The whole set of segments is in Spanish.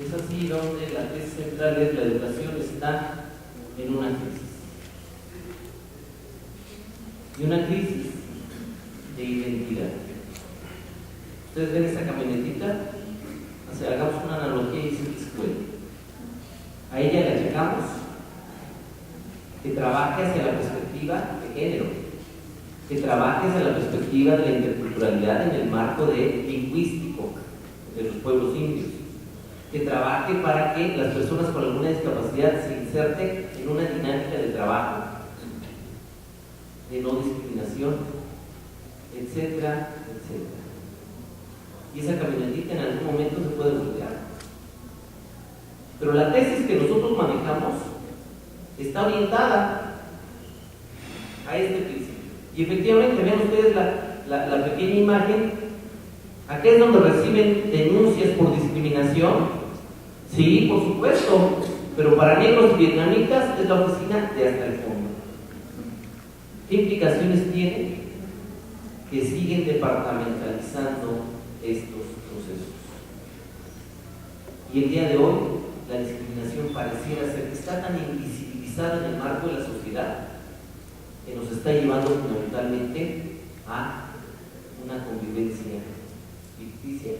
Es así donde la tesis central es: la educación está en una crisis. Y una crisis de identidad. Ustedes ven esa camionetita, o sea, hagamos una analogía y es la escuela. A ella le achacamos que trabaje hacia la perspectiva de género, que trabaje hacia la perspectiva de la interculturalidad en el marco lingüístico de los pueblos indios, que trabaje para que las personas con alguna discapacidad se inserten en una dinámica de trabajo, de no discriminación, etcétera, etcétera. Y esa camionetita en algún momento se puede voltear. Pero la tesis que nosotros manejamos está orientada a este principio. Y efectivamente, vean ustedes la pequeña imagen. Aquí es donde reciben denuncias por discriminación. Sí, por supuesto, pero para negros y vietnamitas es la oficina de hasta el fondo. ¿Qué implicaciones tiene? Que siguen departamentalizando estos procesos. Y el día de hoy, la discriminación pareciera ser que está tan invisibilizada en el marco de la sociedad que nos está llevando fundamentalmente a una convivencia ficticia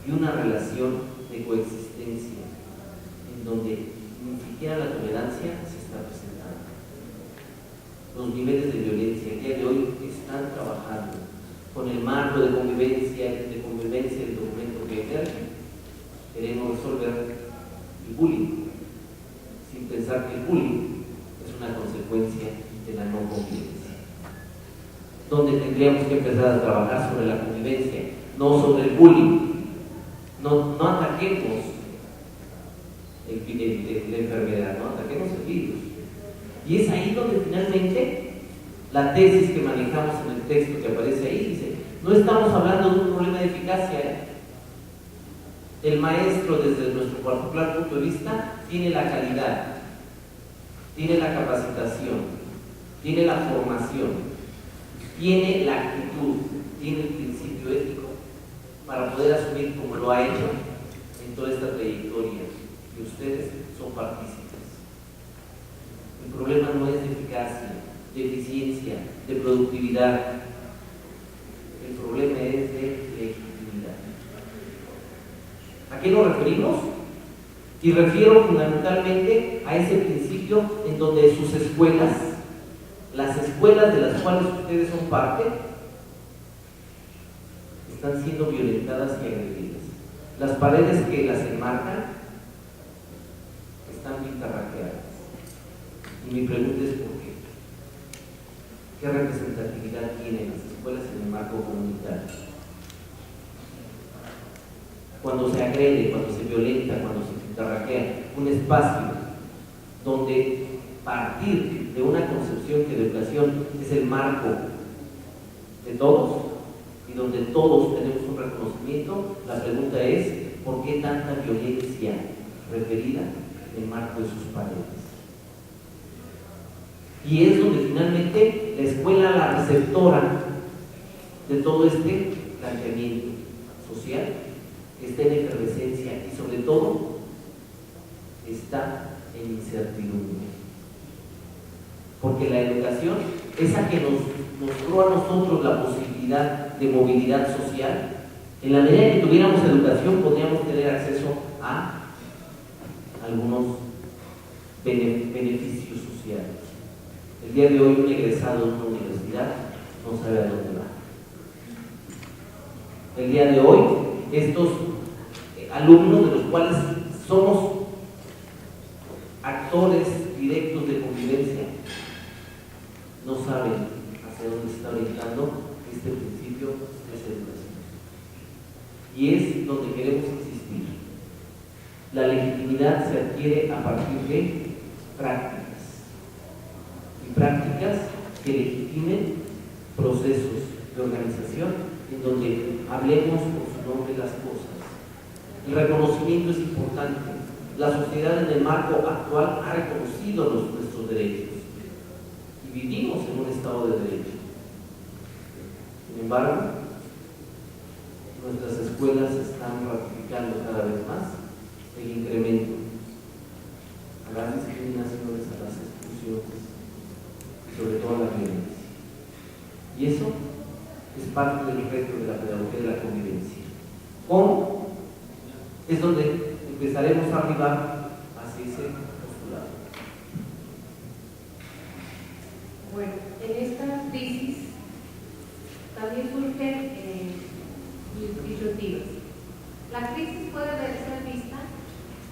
y una relación de coexistencia en donde ni siquiera la tolerancia se está presentando. Los niveles de violencia el día de hoy están trabajando con el marco de convivencia del documento que emerge. Queremos resolver el bullying sin pensar que el bullying es una consecuencia de la no convivencia, donde tendríamos que empezar a trabajar sobre la convivencia, no sobre el bullying. No ataquemos la enfermedad, no ataquemos el virus. Y es ahí donde finalmente la tesis que manejamos en el texto que aparece ahí dice: no estamos hablando de un problema de eficacia. El maestro, desde nuestro particular punto de vista, tiene la calidad, tiene la capacitación, tiene la formación, tiene la actitud, tiene el principio ético para poder asumir, como lo ha hecho en toda esta trayectoria, que ustedes son partícipes. El problema no es de eficacia, de eficiencia, de productividad. El problema es de legitimidad. ¿A qué nos referimos? Y refiero fundamentalmente a ese principio en donde sus escuelas, las escuelas de las cuales ustedes son parte, están siendo violentadas y agredidas. Las paredes que las enmarcan están pintarraqueadas. Y mi pregunta es: ¿por qué? ¿Qué representatividad tienen las escuelas en el marco comunitario? Cuando se agrede, cuando se violenta, cuando se pintarraquea un espacio donde partir de una concepción que la educación es el marco de todos y donde todos tenemos un reconocimiento, la pregunta es: ¿por qué tanta violencia referida en el marco de sus paredes? Y es donde finalmente la escuela, la receptora de todo este planteamiento social, está en efervescencia y sobre todo está en incertidumbre. Porque la educación, esa que nos mostró a nosotros la posibilidad de movilidad social, en la medida que tuviéramos educación podríamos tener acceso a algunos beneficios sociales. El día de hoy un egresado de una universidad no sabe a dónde va. El día de hoy estos alumnos, de los cuales somos actores directos de convivencia, no saben hacia dónde se está orientando este principio de esa educación. Y es donde queremos insistir. La legitimidad se adquiere a partir de prácticas. Y prácticas que legitimen procesos de organización en donde hablemos por su nombre las cosas. El reconocimiento es importante. La sociedad en el marco actual ha reconocido nuestros derechos y vivimos en un estado de derecho. Sin embargo, nuestras escuelas están ratificando cada vez más el incremento a las discriminaciones, a las exclusiones y sobre todo a la violencia. Y eso es parte del reto de la pedagogía de la convivencia. ¿Cómo? Es donde empezaremos a arribar hacia ese postulado. Bueno, en esta crisis también surgen disyuntivas. La crisis puede ser vista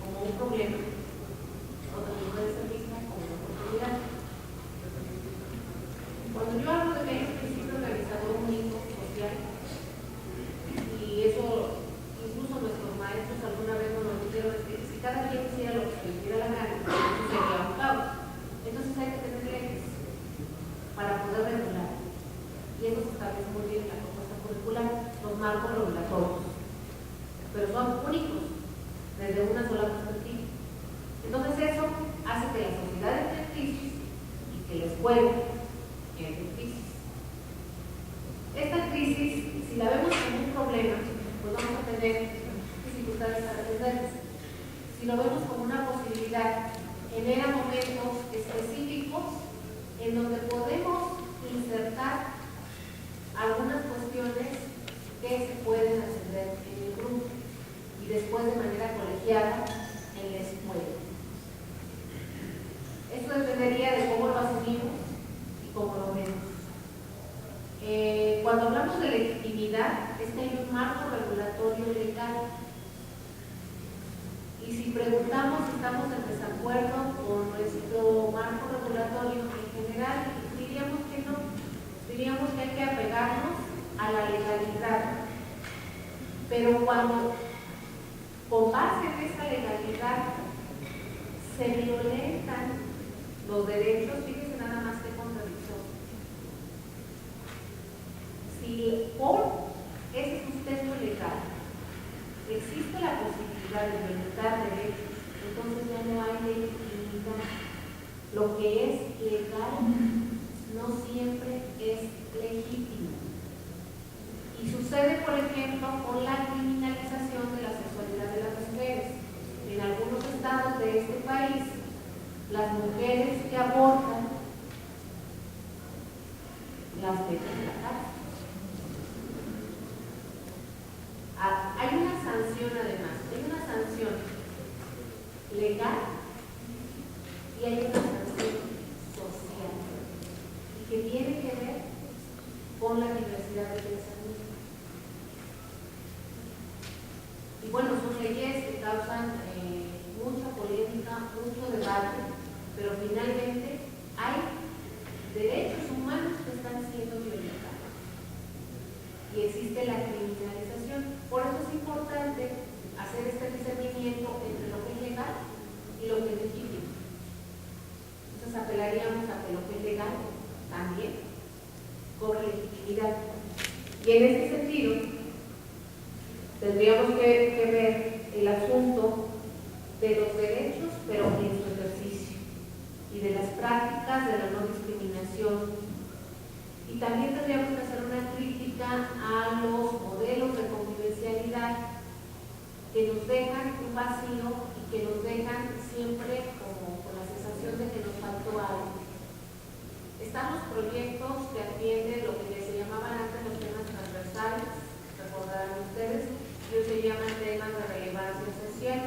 como un problema o también puede ser vista como una oportunidad. Cuando yo hablo de que hay un principio organizador único, social, y eso incluso nuestros maestros alguna vez nos lo dijeron, es que si cada quien hiciera lo que se le diera la gana, eso sería un caos. Entonces hay que tener leyes para poder regular. Y eso se establece muy bien en la propuesta curricular, los marcos regulatorios, pero son únicos desde una sola perspectiva. Entonces eso hace que la sociedad entre en crisis y que la escuela entre en crisis. Esta crisis, si la vemos como un problema, pues vamos a tener dificultades para atenderlas. Si lo vemos como una posibilidad, genera momentos específicos en donde podemos insertar algunas cuestiones que se pueden atender en el grupo y después de manera colegiada en la escuela. Esto dependería de cómo lo asumimos y cómo lo vemos. Cuando hablamos de legitimidad, es que hay un marco regulatorio legal. Y si preguntamos si estamos en desacuerdo con nuestro marco regulatorio en general, diríamos que no. Diríamos que hay que apegarnos a la legalidad. Pero cuando, con base en esa legalidad, se violentan los derechos, fíjense nada más que contradicción. Si por ese sustento legal existe la posibilidad de violentar derechos, entonces ya no hay legitimidad. Lo que es legal no siempre es legítimo. Y sucede, por ejemplo, con la criminalización de la sexualidad de las mujeres. En algunos estados de este país, las mujeres que abortan las meten en la cárcel. Hay una sanción además, hay una sanción legal y hay una sanción social y que tiene que ver con la diversidad de pensamiento. Y bueno, son leyes que causan mucha polémica, mucho debate, pero finalmente hay derechos humanos que están siendo violentados y existe la criminalización. Por eso es importante hacer este discernimiento entre lo que es legal y lo que es legítimo. Entonces apelaríamos a que lo que es legal también cobre legitimidad. Y en este sentido, tendríamos que ver el asunto de los derechos, pero en su ejercicio, y de las prácticas de la no discriminación. Y también tendríamos que hacer una crítica a los modelos de convivencialidad que nos dejan un vacío y que nos dejan siempre como con la sensación de que nos faltó algo. Están los proyectos que atienden lo que se llamaban antes los temas transversales, recordarán ustedes, y hoy se llaman temas de relevancia social.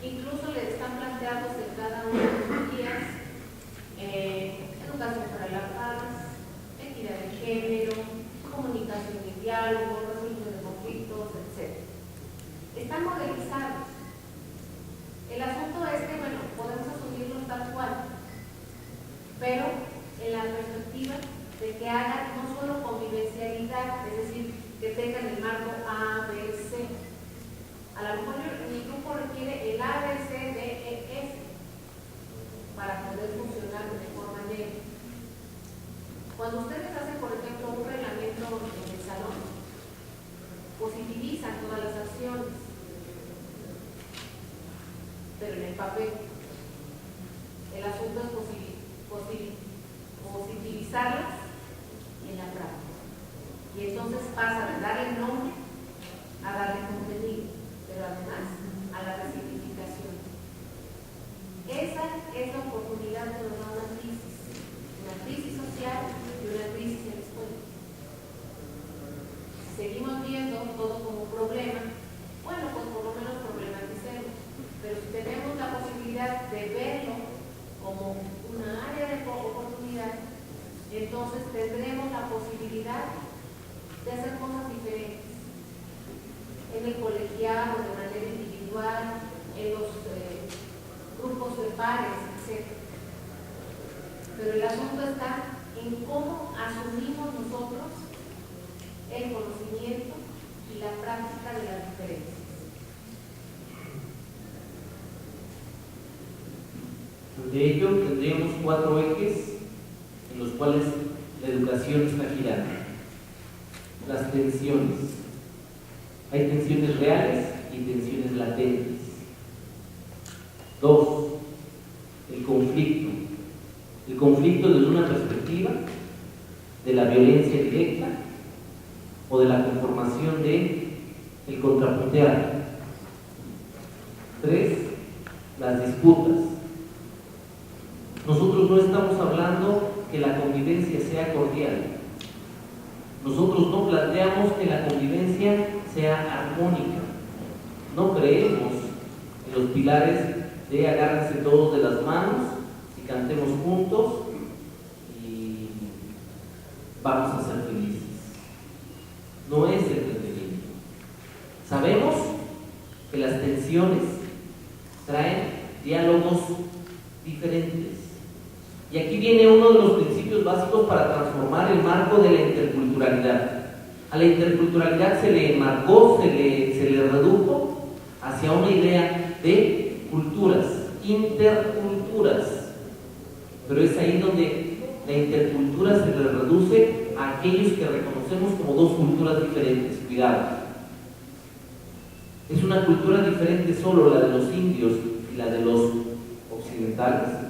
Incluso le están planteados en cada uno de los días educación para la paz, equidad de género, comunicación y diálogo, resolución de conflictos, etc. Están modelizados. El asunto es que, bueno, podemos asumirlos tal cual, pero en la perspectiva de que hagan no solo convivencialidad, es decir, que tengan el marco A, B, C. A lo mejor mi grupo requiere el A, B, C, D, E, F para poder funcionar de mejor manera. Cuando ustedes hacen, por ejemplo, un reglamento en el salón, positivizan todas las acciones, pero en el papel el asunto es positivizarlas en la práctica. Y entonces pasa de darle nombre atiende colegial o de manera individual, en los grupos de pares, etc. Pero el asunto está en cómo asumimos nosotros el conocimiento y la práctica de las diferencias. De ello tendríamos 4 ejes en los cuales la educación está girando. Las tensiones. Hay tensiones reales y tensiones latentes. 2. El conflicto. El conflicto desde una perspectiva de la violencia directa o de la conformación de el contrapuntear. 3. Las disputas. Nosotros no estamos hablando que la convivencia sea cordial. Nosotros no planteamos que la convivencia sea armónica. No creemos en los pilares de agárrense todos de las manos y cantemos juntos y vamos a ser felices. No es entretenimiento. Sabemos que las tensiones traen diálogos diferentes. Y aquí viene uno de los principios básicos para transformar el marco de la interculturalidad. A la interculturalidad se le marcó, se le redujo hacia una idea de culturas, interculturas. Pero es ahí donde la intercultura se le reduce a aquellos que reconocemos como 2 culturas diferentes. Cuidado. Es una cultura diferente solo la de los indios y la de los occidentales.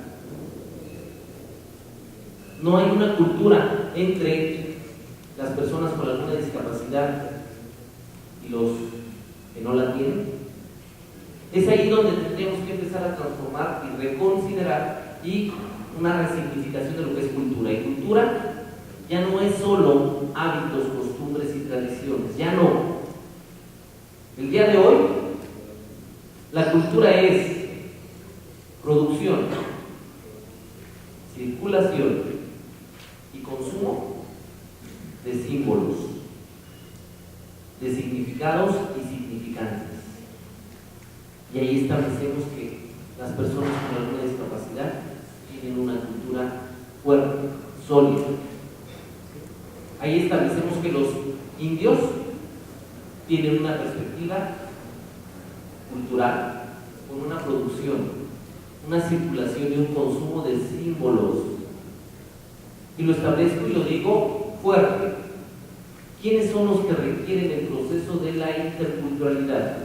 No hay una cultura entre las personas con alguna discapacidad y los que no la tienen. Es ahí donde tendríamos que empezar a transformar y reconsiderar y una resignificación de lo que es cultura. Y cultura ya no es solo hábitos, costumbres y tradiciones, ya no. El día de hoy, la cultura es producción, circulación y consumo de símbolos, de significados y significantes. Y ahí establecemos que las personas con alguna discapacidad tienen una cultura fuerte, sólida. Ahí establecemos que los indios tienen una perspectiva cultural con una producción, una circulación y un consumo de símbolos. Y lo establezco y lo digo fuerte. ¿Quiénes son los que requieren el proceso de la interculturalidad?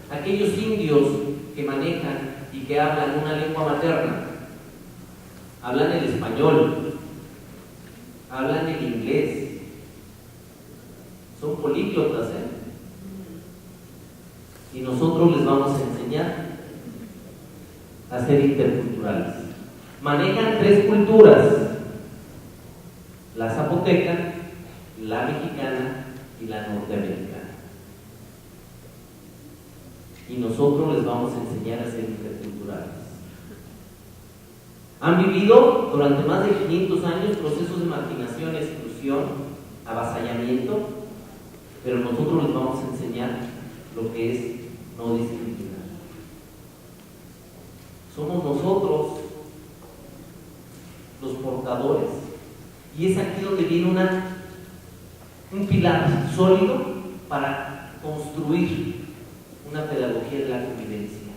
Aquellos indios que manejan y que hablan una lengua materna, hablan el español, hablan el inglés, son políglotas, y nosotros les vamos a enseñar a ser interculturales. Manejan 3 culturas: la zapoteca, la mexicana y la norteamericana. Y nosotros les vamos a enseñar a ser interculturales. Han vivido durante más de 500 años procesos de marginación, exclusión, avasallamiento, pero nosotros les vamos a enseñar lo que es no discriminar. Somos nosotros los portadores, y es aquí donde viene un pilar sólido para construir una pedagogía de la convivencia.